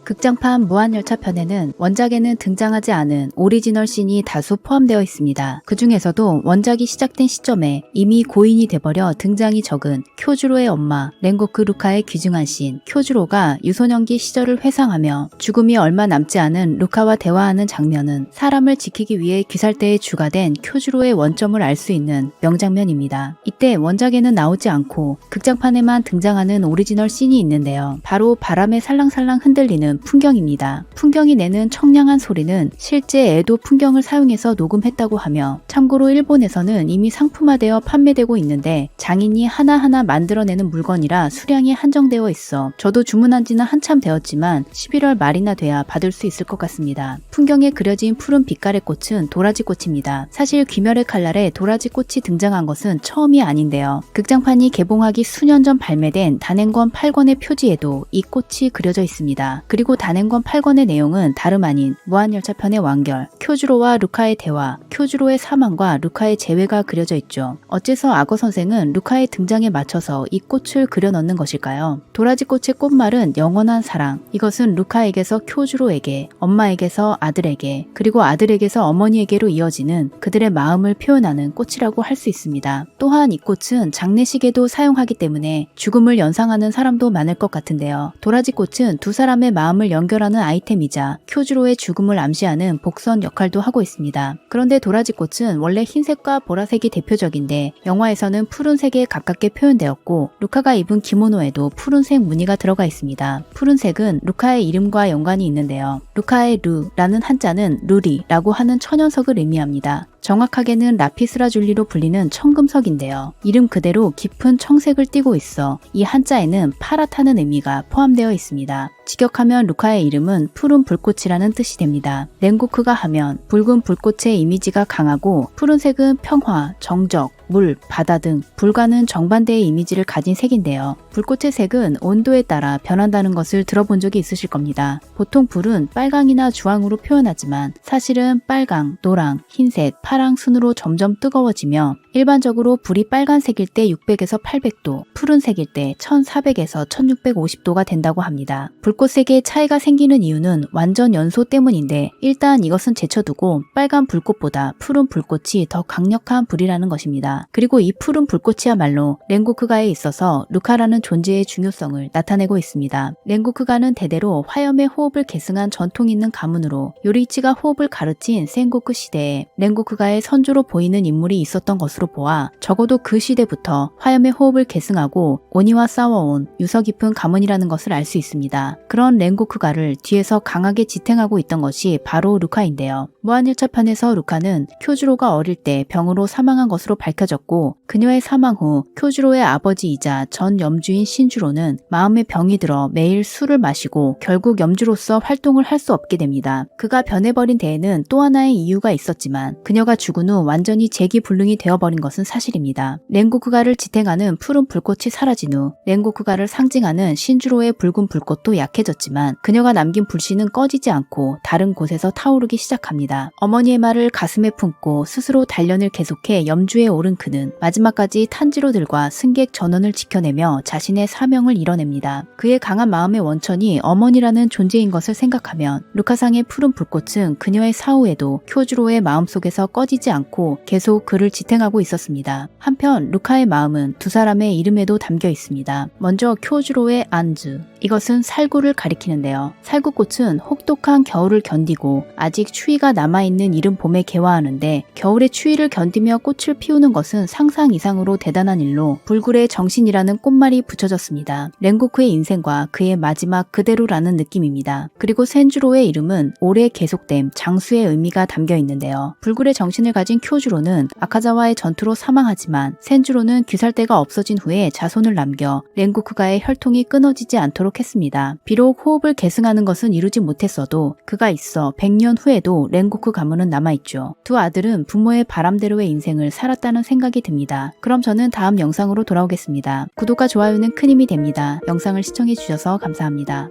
극장판 무한열차 편에는 원작에는 등장하지 않은 오리지널 씬이 다수 포함되어 있습니다. 그 중에서도 원작이 시작된 시점에 이미 고인이 돼버려 등장이 적은 쿄주로의 엄마 렌고쿠 루카의 귀중한 씬, 쿄주로가 유소년기 시절을 회상하며 죽음이 얼마 남지 않은 루카와 대화하는 장면은 사람을 지키기 위해 귀살대의 주가 된 쿄주로의 원점을 알 수 있는 명장면입니다. 이때 원작에는 나오지 않고 극장판에만 등장하는 오리지널 씬이 있는데요. 바로 바람에 살랑살랑 흔들리는 풍경입니다. 풍경이 내는 청량한 소리는 실제 에도 풍경을 사용해서 녹음했다고 하며, 참고로 일본에서는 이미 상품화되어 판매되고 있는데 장인이 하나하나 만들어내는 물건이라 수량이 한정되어 있어 저도 주문한 지는 한참 되었지만 11월 말이나 돼야 받을 수 있을 것 같습니다. 풍경에 그려진 푸른 빛깔의 꽃은 도라지꽃입니다. 사실 귀멸의 칼날에 도라지꽃이 등장한 것은 처음이 아닌데요. 극장판이 개봉하기 수년 전 발매된 단행권 8권의 표지에도 이 꽃이 그려져 있습니다. 그리고 단행권 8권의 내용은 다름 아닌 무한열차 편의 완결, 쿄주로와 루카의 대화, 쿄주로의 사망과 루카의 재회가 그려져 있죠. 어째서 악어 선생은 루카의 등장에 맞춰서 이 꽃을 그려 넣는 것일까요? 도라지꽃의 꽃말은 영원한 사랑, 이것은 루카에게서 쿄주로에게, 엄마에게서 아들에게, 그리고 아들에게서 어머니에게로 이어지는 그들의 마음을 표현하는 꽃이라고 할 수 있습니다. 또한 이 꽃은 장례식에도 사용하기 때문에 죽음을 연상하는 사람도 많을 것 같은데요. 도라지꽃은 두 사람의 마음을 연결하는 아이템이자 쿄주로의 죽음을 암시하는 복선 역할도 하고 있습니다. 그런데 도라지꽃은 원래 흰색과 보라색이 대표적인데 영화에서는 푸른색에 가깝게 표현되었고, 루카가 입은 기모노에도 푸른색 무늬가 들어가 있습니다. 푸른색은 루카의 이름과 연관이 있는데요. 루카의 루라는 한자는 루리라고 하는 천연석을 의미합니다. 정확하게는 라피스라줄리로 불리는 청금석인데요. 이름 그대로 깊은 청색을 띠고 있어 이 한자에는 파랗다는 의미가 포함되어 있습니다. 직역하면 루카의 이름은 푸른 불꽃이라는 뜻이 됩니다. 렌고쿠가 하면 붉은 불꽃의 이미지가 강하고, 푸른색은 평화, 정적, 물, 바다 등 불과는 정반대의 이미지를 가진 색인데요. 불꽃의 색은 온도에 따라 변한다는 것을 들어본 적이 있으실 겁니다. 보통 불은 빨강이나 주황으로 표현하지만 사실은 빨강, 노랑, 흰색, 파랑 순으로 점점 뜨거워지며 일반적으로 불이 빨간색일 때 600에서 800도, 푸른색일 때 1400에서 1650도가 된다고 합니다. 불꽃색의 차이가 생기는 이유는 완전 연소 때문인데 일단 이것은 제쳐두고 빨간 불꽃보다 푸른 불꽃이 더 강력한 불이라는 것입니다. 그리고 이 푸른 불꽃이야말로 렌고쿠가에 있어서 루카라는 존재의 중요성을 나타내고 있습니다. 렌고쿠가는 대대로 화염의 호흡을 계승한 전통 있는 가문으로 요리이치가 호흡을 가르친 센고쿠 시대에 렌고쿠가의 선조로 보이는 인물이 있었던 것으로 보아 적어도 그 시대부터 화염의 호흡을 계승하고 오니와 싸워온 유서 깊은 가문이라는 것을 알 수 있습니다. 그런 렌고쿠가를 뒤에서 강하게 지탱하고 있던 것이 바로 루카인데요. 무한열차 편에서 루카는 쿄주로가 어릴 때 병으로 사망한 것으로 밝혀졌고, 그녀의 사망 후 쿄주로의 아버지이자 전 염주인 신주로는 마음의 병이 들어 매일 술을 마시고 결국 염주로서 활동을 할 수 없게 됩니다. 그가 변해버린 데에는 또 하나의 이유가 있었지만 그녀가 죽은 후 완전히 재기불능이 되어버린 것은 사실입니다. 렌고쿠가를 지탱하는 푸른 불꽃이 사라진 후 렌고쿠가를 상징하는 신주로의 붉은 불꽃도 약해졌지만 그녀가 남긴 불씨는 꺼지지 않고 다른 곳에서 타오르기 시작합니다. 어머니의 말을 가슴에 품고 스스로 단련을 계속해 염주에 오른 그는 마지막까지 탄지로들과 승객 전원을 지켜내며 자신의 사명을 이뤄냅니다. 그의 강한 마음의 원천이 어머니라는 존재인 것을 생각하면 루카상의 푸른 불꽃은 그녀의 사후에도 쿄주로의 마음속에서 꺼지지 않고 계속 그를 지탱하고 있었습니다. 한편 루카의 마음은 두 사람의 이름에도 담겨 있습니다. 먼저 쿄주로의 안즈, 이것은 살구를 가리키는데요. 살구꽃은 혹독한 겨울을 견디고 아직 추위가 남아있는 이른 봄에 개화하는데, 겨울의 추위를 견디며 꽃을 피우는 것은 상상 이상으로 대단한 일로 불굴의 정신이라는 꽃말이 붙여졌습니다. 렌고쿠의 인생과 그의 마지막 그대로라는 느낌입니다. 그리고 센주로의 이름은 오래 계속됨, 장수의 의미가 담겨 있는데요. 불굴의 정신을 가진 쿄주로는 아카자와의 전투로 사망하지만 센주로는 귀살대가 없어진 후에 자손을 남겨 렌고쿠가의 혈통이 끊어지지 않도록 했습니다. 비록 호흡을 계승하는 것은 이루지 못했어도 그가 있어 100년 후에도 렌고쿠 가문은 남아있죠. 두 아들은 부모의 바람대로의 인생을 살았다는 생각이 듭니다. 그럼 저는 다음 영상으로 돌아오겠습니다. 구독과 좋아요는 큰 힘이 됩니다. 영상을 시청해주셔서 감사합니다.